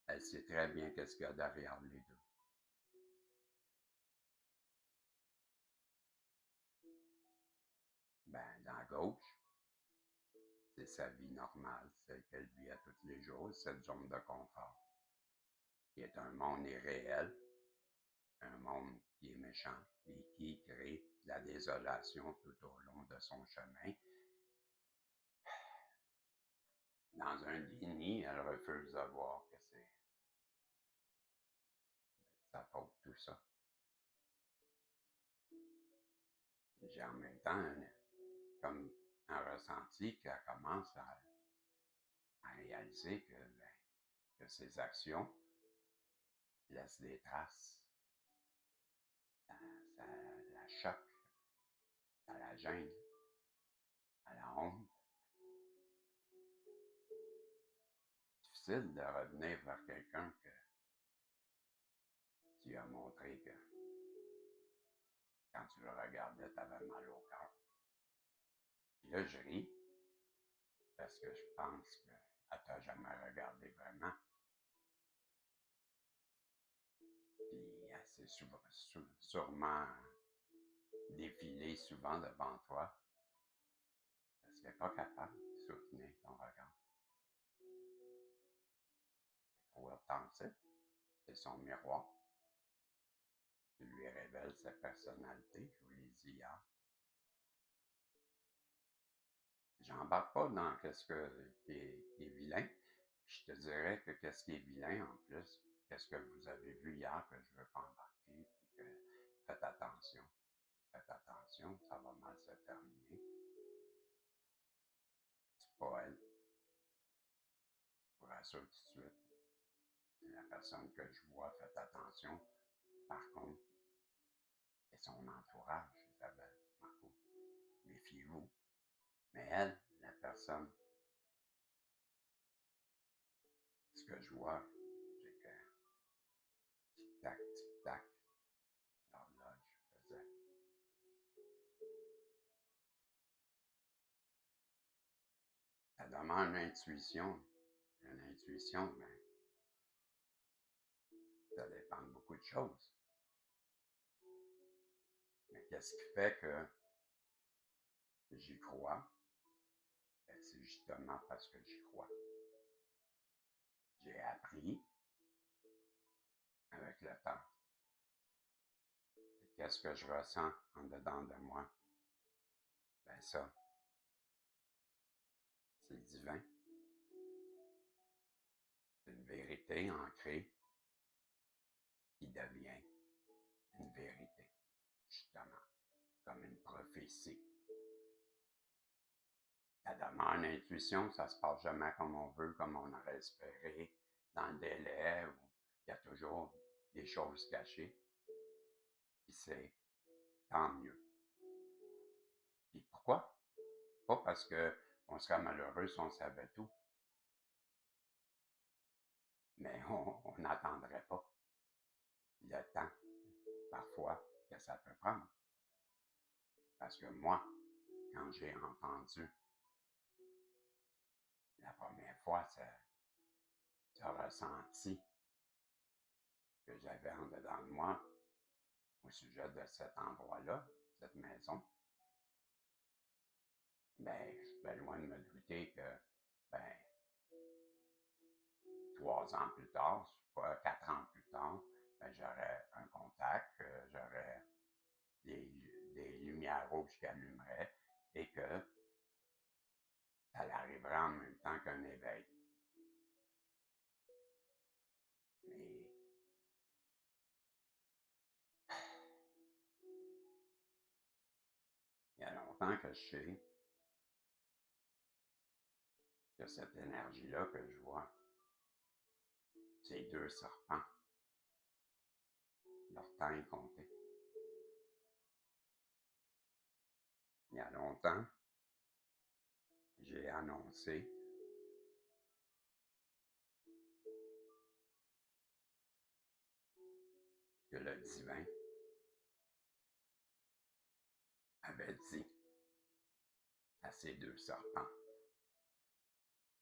Elle sait très bien qu'est-ce qu'il y a derrière les deux. Ben, dans la gauche, c'est sa vie normale, celle qu'elle vit à tous les jours, cette zone de confort, qui est un monde irréel, un monde qui est méchant et qui crée de la désolation tout au long de son chemin. Dans un déni, elle refuse de voir que c'est sa faute, tout ça. J'ai en même temps comme un ressenti qu'elle commence à réaliser que ses actions laissent des traces. Ça la choque, ça la gêne, à la honte. Difficile de revenir vers quelqu'un que tu as montré que quand tu le regardais, tu avais mal au cœur. Puis là, je ris parce que je pense qu'elle t'a jamais regardé vraiment. Puis elle s'est sûrement défilée souvent devant toi parce qu'elle n'est pas capable de soutenir ton regard. Elle est trop authentique. C'est son miroir. Tu lui révèles sa personnalité, je vous l'ai dit hier. J'embarque pas dans qui est vilain. Je te dirais que qu'est-ce qui est vilain en plus, qu'est-ce que vous avez vu hier que je ne veux pas embarquer, puis que faites attention. Faites attention, ça va mal se terminer. C'est pas elle. Je vous rassure tout de suite. C'est la personne que je vois, faites attention. Par contre, c'est son entourage, Isabelle, Marco. Méfiez-vous. Mais elle, la personne, ce que je vois, c'est que tic-tac, tic-tac, l'horloge faisait. Ça demande une intuition. Une intuition, ben, ça dépend de beaucoup de choses. Mais qu'est-ce qui fait que j'y crois? Ben, c'est justement parce que j'y crois. J'ai appris avec le temps. Qu'est-ce que je ressens en dedans de moi? Ben ça, c'est divin. C'est une vérité ancrée qui devient une vérité, justement, comme une prophétie. Ça demande l'intuition, ça se passe jamais comme on veut, comme on aurait espéré, dans le délai, où il y a toujours des choses cachées. Puis c'est tant mieux. Puis pourquoi? Pas parce qu'on serait malheureux si on savait tout. Mais on n'attendrait pas le temps, parfois, que ça peut prendre. Parce que moi, quand j'ai entendu la première fois ce ressenti que j'avais en dedans de moi au sujet de cet endroit-là, cette maison, ben, je suis loin de me douter que, ben, 3 ans plus tard, pas 4 ans plus tard, ben, j'aurais un contact, j'aurais des lumières rouges qui allumeraient et que ça arriverait en même temps qu'un éveil. Mais il y a longtemps que je sais que cette énergie-là que je vois, c'est 2 serpents. Leur temps est compté. Il y a longtemps, j'ai annoncé que le divin avait dit à ces 2 serpents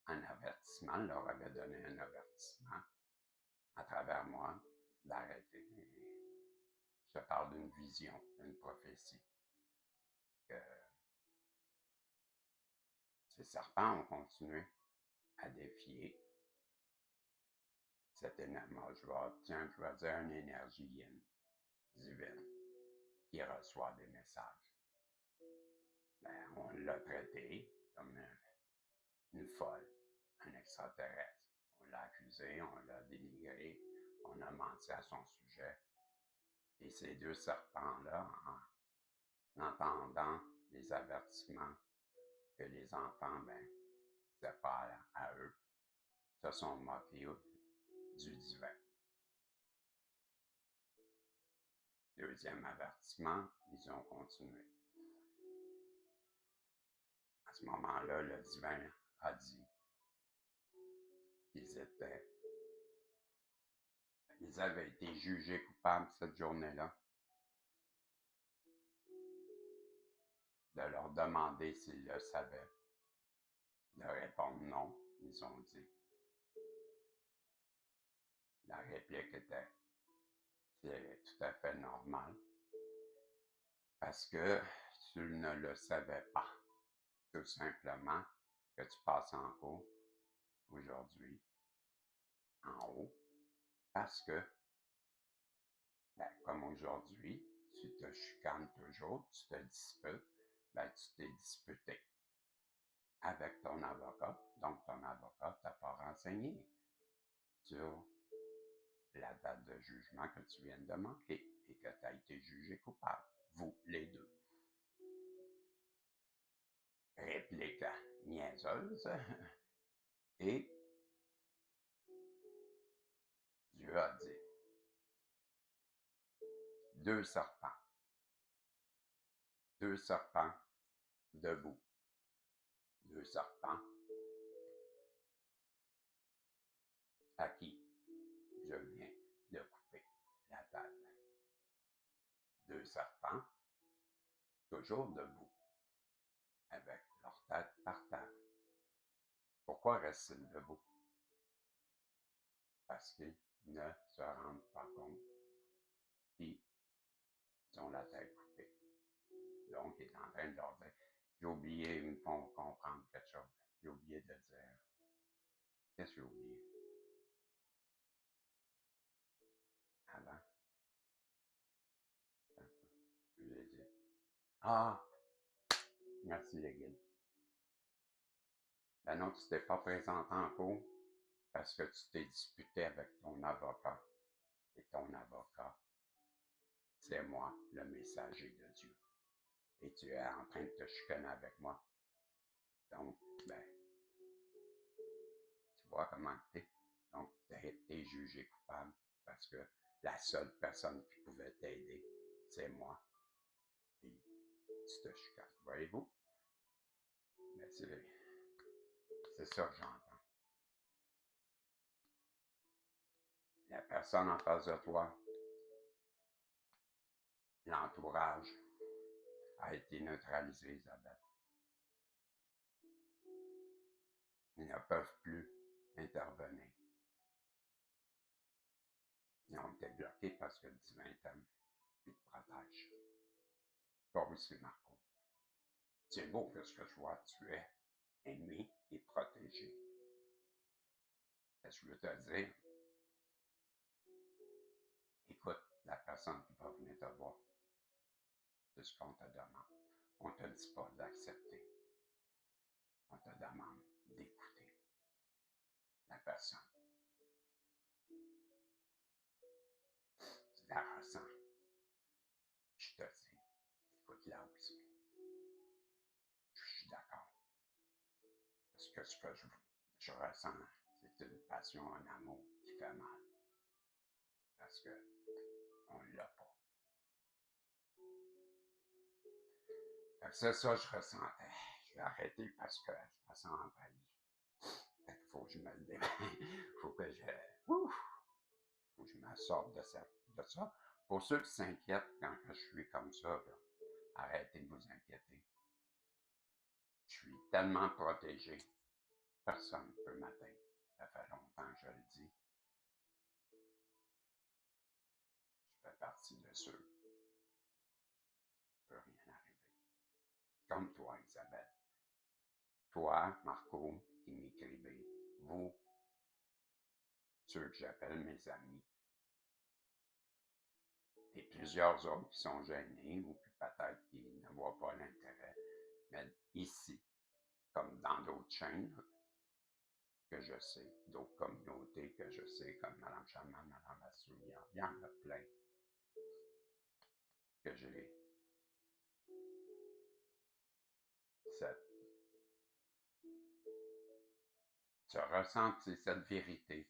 un avertissement, leur avait donné un avertissement à travers moi d'arrêter. Je te parle d'une vision, d'une prophétie. Que ces serpents ont continué à défier cette énergie. Je vais dire une énergie yin, divine, qui reçoit des messages. Ben, on l'a traité comme une folle, un extraterrestre. On l'a accusé, on l'a dénigré, on a menti à son sujet. Et ces deux serpents-là, en entendant les avertissements que les enfants, ben, c'était pas à eux, se sont moqués du divin. Deuxième avertissement, ils ont continué. À ce moment-là, le divin a dit qu'ils avaient été jugés coupables cette journée-là, de leur demander s'ils le savaient, de répondre non. Ils ont dit. La réplique était c'est tout à fait normal parce que tu ne le savais pas. Tout simplement que tu passes en cours aujourd'hui en haut parce que, ben, comme aujourd'hui, tu te chicanes toujours, tu te disputes, ben, tu t'es disputé avec ton avocat. Donc, ton avocat t'a pas renseigné sur la date de jugement que tu viens de manquer et que tu as été jugé coupable. Vous, les deux. Réplique niaiseuse. Et Dieu a dit, deux serpents debout, deux serpents à qui je viens de couper la tête. Deux serpents, toujours debout, avec leur tête par terre. Pourquoi restent-ils debout? Parce qu'ils ne se rendent pas compte qu'ils ont la tête coupée. Donc, il est en train de leur dire, j'ai oublié, ils me font comprendre quelque chose. J'ai oublié de dire. Qu'est-ce que j'ai oublié? Avant, je lui ai dit, ah, merci les guides. Ben non, tu t'es pas présenté en cours parce que tu t'es disputé avec ton avocat. Et ton avocat, c'est moi, le messager de Dieu. Et tu es en train de te chicaner avec moi. Donc, ben, tu vois comment t'es. Donc, t'es jugé coupable parce que la seule personne qui pouvait t'aider, c'est moi. Et tu te chicanes. Voyez-vous? Mais c'est ça que j'entends. La personne en face de toi, l'entourage, a été neutralisé, Isabelle. Ils ne peuvent plus intervenir. Ils ont été bloqués parce que le divin t'aime et te protège. Toi aussi, Marco. C'est beau que ce que je vois, tu es aimé et protégé. Je veux te dire, écoute la personne qui va venir te voir. C'est ce qu'on te demande. On ne te dit pas d'accepter. On te demande d'écouter la personne. Tu la ressens. Je te dis, écoute-la aussi. Je suis d'accord. Parce que ce que je ressens, c'est une passion, un amour qui fait mal. Parce que on ne l'a pas. C'est ça que je ressentais. Je vais arrêter parce que je me sens envahi. Il faut que je me le faut que je me sorte de ça. Pour ceux qui s'inquiètent quand je suis comme ça, là, arrêtez de vous inquiéter. Je suis tellement protégé, personne ne peut m'atteindre. Ça fait longtemps que je le dis. Je fais partie de ceux qui ne peut rien arriver. Comme toi, Isabelle. Toi, Marco, qui m'écrivez. Vous, ceux que j'appelle mes amis. Et plusieurs autres qui sont gênés ou peut-être qui ne voient pas l'intérêt. d'autres chaînes que je sais, d'autres communautés que je sais, comme Mme Chaman, Mme Assoulia. Il y en a plein que j'ai ce ressenti, cette vérité,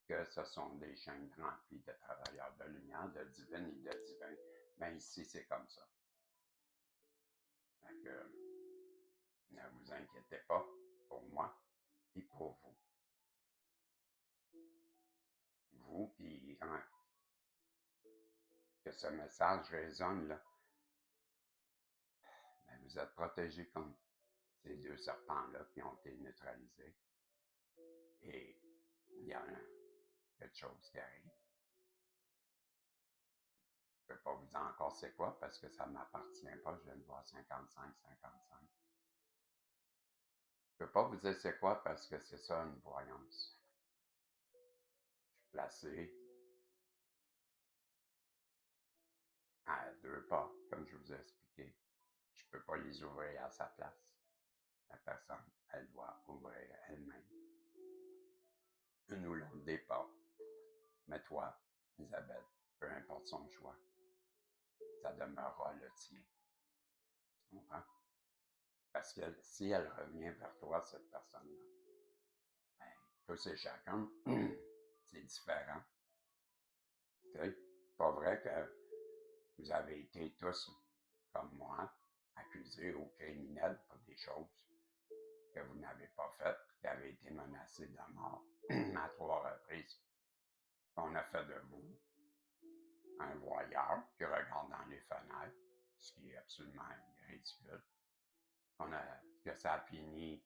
que ce sont des chaînes remplies de travailleurs de lumière, de divines et de divins. Mais ici, c'est comme ça. Donc, ne vous inquiétez pas pour moi et pour vous. Vous, puis que ce message résonne, là, ben, vous êtes protégés comme ces deux serpents-là qui ont été neutralisés. Et il y a quelque chose qui arrive. Je ne peux pas vous dire encore c'est quoi parce que ça ne m'appartient pas. Je viens de voir 55. Je ne peux pas vous dire c'est quoi parce que c'est ça une voyance. Je suis placé à 2 pas, comme je vous ai expliqué. Je ne peux pas les ouvrir à sa place. La personne, elle doit ouvrir elle-même. Une ou l'autre des pas. Mais toi, Isabelle, peu importe son choix, ça demeurera le tien. Tu comprends? Parce que si elle revient vers toi, cette personne-là, ben, tous et chacun, c'est différent. C'est pas vrai que vous avez été tous, comme moi, accusés ou criminels pour des choses que vous n'avez pas faites, qui avez été menacés de mort à 3 reprises. On a fait de vous un voyeur qui regarde dans les fenêtres, ce qui est absolument ridicule. Que ça a fini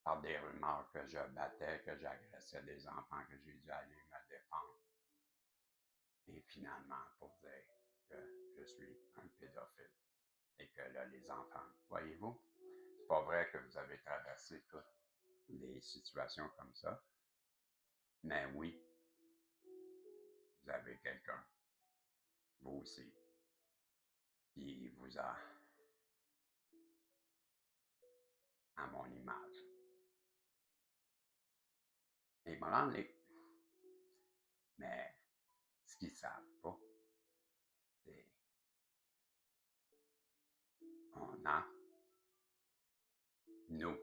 par des rumeurs que je battais, que j'agressais des enfants, que j'ai dû aller me défendre. Et finalement, pour dire que je suis un pédophile et que là, les enfants, voyez-vous, c'est pas vrai que vous avez traversé toutes des situations comme ça, mais oui, vous avez quelqu'un, vous aussi, qui vous a à mon image. Ébranlé. Mais ce qu'ils ne savent pas, c'est qu'on a, nous,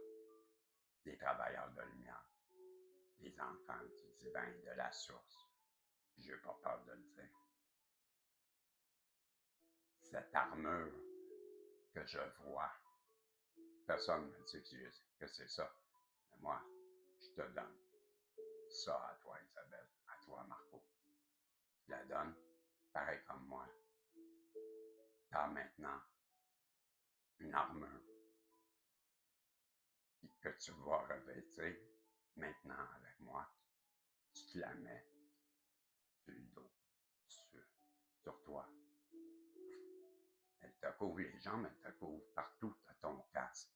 les travailleurs de lumière, les enfants du divin, de la source. Je n'ai pas peur de le dire. Cette armure que je vois, personne ne me dit que c'est ça. Mais moi, je te donne ça à toi, Isabelle, à toi, Marco. Je la donne, pareil comme moi. Tu as maintenant une armure que tu vas revêtir maintenant avec moi. Tu te la mets sur le dos, sur toi. Elle te couvre les jambes, elle te couvre partout à ton casque.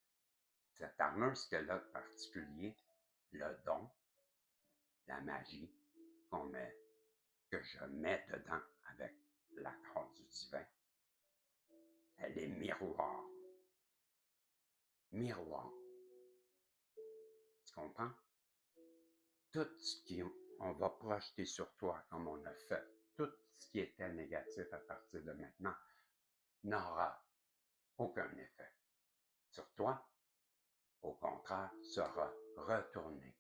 Cette armure, ce qu'elle a de particulier, le don, la magie qu'on met, que je mets dedans avec l'accord du divin, elle est miroir. Miroir. Tu comprends? Tout ce qu'on va projeter sur toi, comme on a fait, tout ce qui était négatif à partir de maintenant, n'aura aucun effet sur toi. Au contraire, sera retourné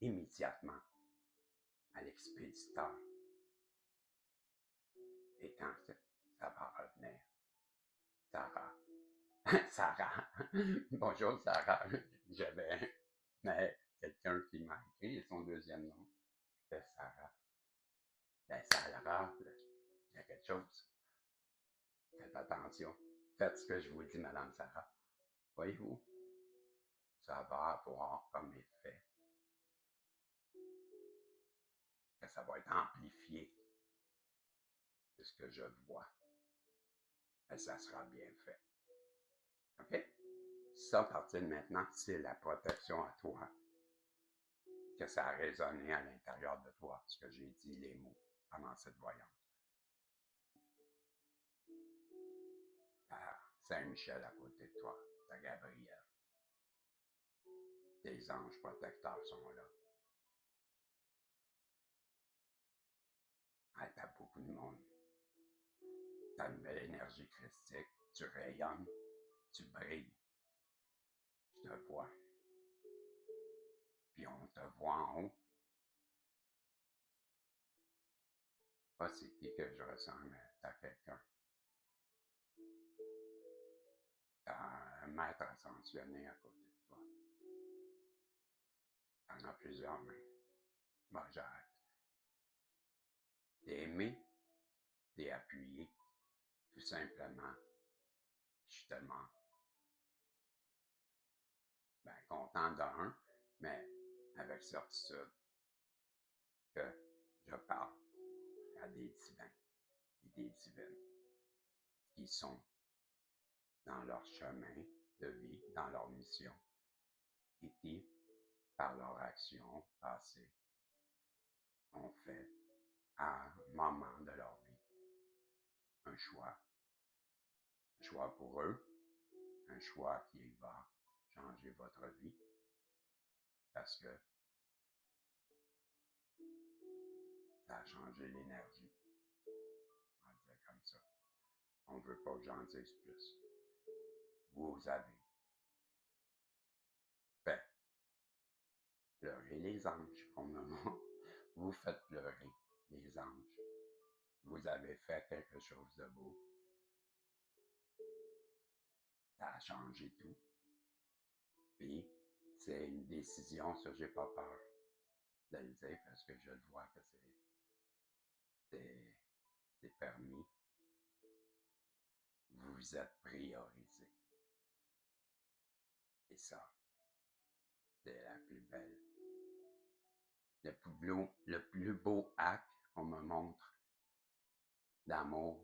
immédiatement à l'expéditeur. Et quand ça va revenir, Sarah, Sarah, bonjour Sarah, j'avais quelqu'un qui m'a écrit son deuxième nom, c'était Sarah. Ben Sarah, il y a quelque chose. Faites attention. Faites ce que je vous dis, Madame Sarah. Voyez-vous, ça va avoir comme effet que ça va être amplifié de ce que je vois. Et ça sera bien fait. OK? Ça, à partir de maintenant, c'est la protection à toi. Que ça a résonné à l'intérieur de toi, ce que j'ai dit, les mots, pendant cette voyance. Saint-Michel à côté de toi, t'as Gabriel. tes anges protecteurs sont là. Hey, t'as beaucoup de monde. T'as une belle énergie christique. Tu rayonnes. Tu brilles. Je te vois. Puis on te voit en haut. Pas c'est qui que je ressens, mais t'as quelqu'un. T'as un maître ascensionné à côté de toi. T'en as plusieurs mains. Bon, j'arrête. T'es aimé, t'es appuyé, tout simplement. Je suis tellement content d'un, mais avec certitude que je parle à des divins et des divines qui sont dans leur chemin de vie, dans leur mission, et qui, par leur action passée, ont fait à un moment de leur vie un choix. Un choix pour eux, un choix qui va changer votre vie, parce que ça a changé l'énergie. On va dire comme ça. On ne veut pas que j'en dise plus. Vous avez fait pleurer les anges, comme le mot. Vous faites pleurer les anges. Vous avez fait quelque chose de beau. Ça a changé tout. Puis, c'est une décision, ça, j'ai pas peur de le dire parce que je le vois que c'est permis. Vous êtes priorisé. Et ça, c'est la plus belle. Le plus beau acte qu'on me montre d'amour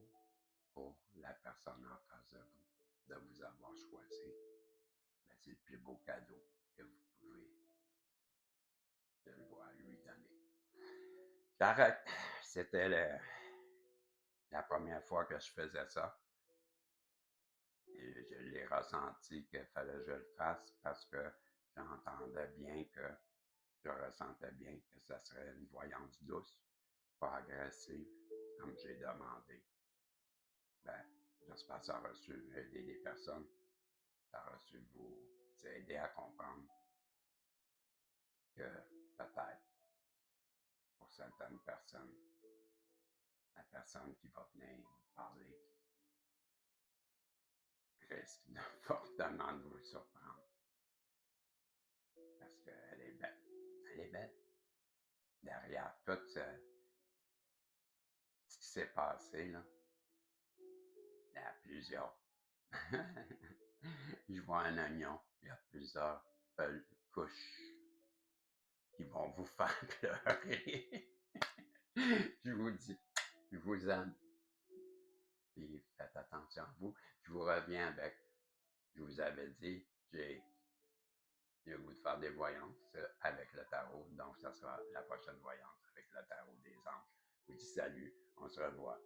pour la personne en face de vous, de vous avoir choisi, ben c'est le plus beau cadeau que vous pouvez lui donner. J'arrête. C'était la première fois que je faisais ça. Et je l'ai ressenti qu'il fallait que je le fasse parce que j'entendais bien que je ressentais bien que ça serait une voyance douce, pas agressive, comme j'ai demandé. Ben, j'espère que ça a reçu aider des personnes. Ça a reçu vous aider à comprendre que peut-être, pour certaines personnes, la personne qui va venir vous parler risque de fortement de vous surprendre. Parce qu'elle est belle. Elle est belle. Derrière tout ce qui s'est passé, là, il y a plusieurs. Je vois un oignon, il y a plusieurs couches qui vont vous faire pleurer. Je vous dis, je vous aime. Puis faites attention à vous. Je vous reviens avec, je vous avais dit, j'ai le goût de faire des voyances avec le tarot. Donc, ça sera la prochaine voyance avec le tarot des anges. Je vous dis salut, on se revoit.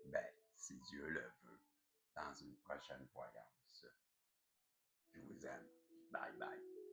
Ben, si Dieu le veut, dans une prochaine voyance. Je vous aime. Bye bye.